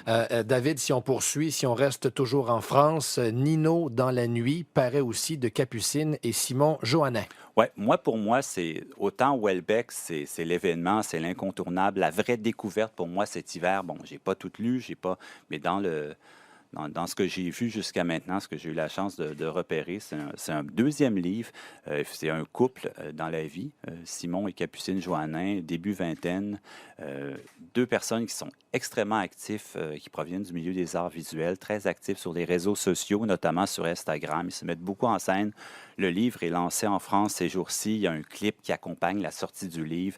David, si on poursuit, si on reste toujours en France, Nino dans la nuit paraît aussi de Capucine et Simon Johannin. Ouais, moi, pour moi, c'est autant Welbeck, c'est l'événement, c'est l'incontournable, la vraie découverte pour moi cet hiver. Bon, j'ai pas tout lu, j'ai pas, mais dans ce que j'ai vu jusqu'à maintenant, ce que j'ai eu la chance de repérer, c'est un deuxième livre. C'est un couple dans la vie, Simon et Capucine Joannin, début vingtaine. euh, Deux personnes qui sont extrêmement actifs, qui proviennent du milieu des arts visuels, très actifs sur les réseaux sociaux, notamment sur Instagram. Ils se mettent beaucoup en scène. Le livre est lancé en France ces jours-ci. Il y a un clip qui accompagne la sortie du livre.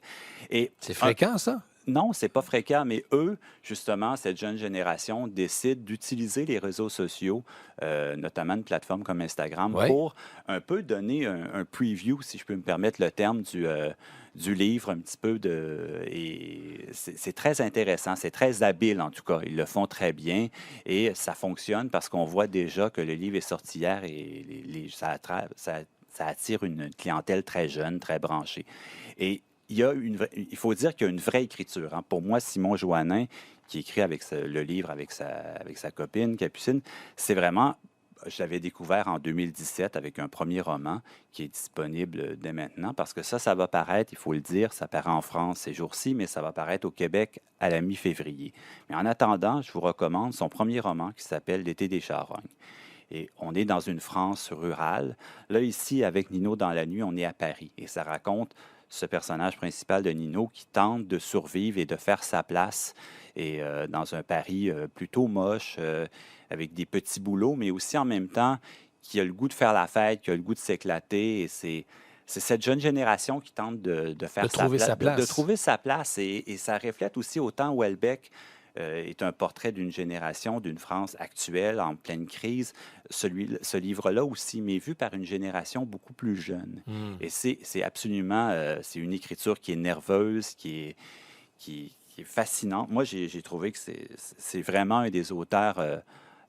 Et C'est un, fréquent, ça? non, c'est pas fréquent, mais eux, justement, cette jeune génération décide d'utiliser les réseaux sociaux, notamment une plateforme comme Instagram, Oui. pour un peu donner un preview, si je peux me permettre le terme, du livre, un petit peu de... Et c'est très intéressant, c'est très habile en tout cas. Ils le font très bien et ça fonctionne parce qu'on voit déjà que le livre est sorti hier et ça attire une clientèle très jeune, très branchée. Et il faut dire qu'il y a une vraie écriture, hein. Pour moi, Simon Joannin, qui écrit le livre avec sa copine Capucine, c'est vraiment, je l'avais découvert en 2017 avec un premier roman qui est disponible dès maintenant, parce que ça va paraître, il faut le dire, ça paraît en France ces jours-ci, mais ça va paraître au Québec à la mi-février. Mais en attendant, je vous recommande son premier roman qui s'appelle L'été des charognes. Et on est dans une France rurale. Là, ici, avec Nino dans la nuit, on est à Paris. Et ça raconte ce personnage principal de Nino qui tente de survivre et de faire sa place et dans un Paris plutôt moche, avec des petits boulots, mais aussi en même temps qui a le goût de faire la fête, qui a le goût de s'éclater. Et c'est cette jeune génération qui tente de De faire sa trouver place, sa de place. trouver sa place. Et ça reflète aussi autant Houellebecq est un portrait d'une génération, d'une France actuelle en pleine crise. Ce livre-là aussi, mais vu par une génération beaucoup plus jeune. Hmm. Et c'est absolument, c'est une écriture qui est nerveuse, qui est fascinante. Moi, j'ai trouvé que c'est vraiment un des auteurs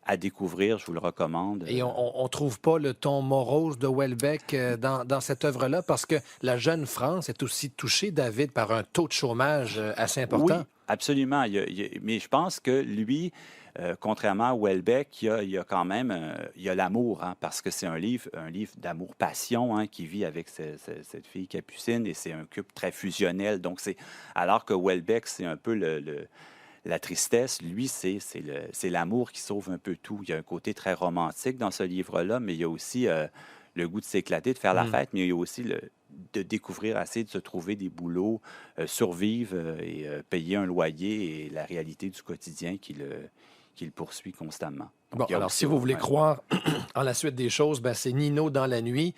à découvrir. Je vous le recommande. Et on trouve pas le ton morose de Welbeck dans cette œuvre-là parce que la jeune France est aussi touchée, David, par un taux de chômage assez important. Oui, absolument. Mais je pense que lui, contrairement à Houellebecq, il y a quand même il y a l'amour, hein, parce que c'est un livre d'amour-passion hein, qui vit avec cette fille Capucine et c'est un couple très fusionnel. Donc, alors que Houellebecq, c'est un peu la tristesse, lui, c'est l'amour qui sauve un peu tout. Il y a un côté très romantique dans ce livre-là, mais il y a aussi le goût de s'éclater, de faire la Hmm. fête, mais il y a aussi de découvrir assez, de se trouver des boulots, survivre et payer un loyer et la réalité du quotidien qui le poursuit constamment. Bon, Donc, il y a alors si aussi, vous voulez ouais. croire en la suite des choses, ben, c'est Nino dans la nuit.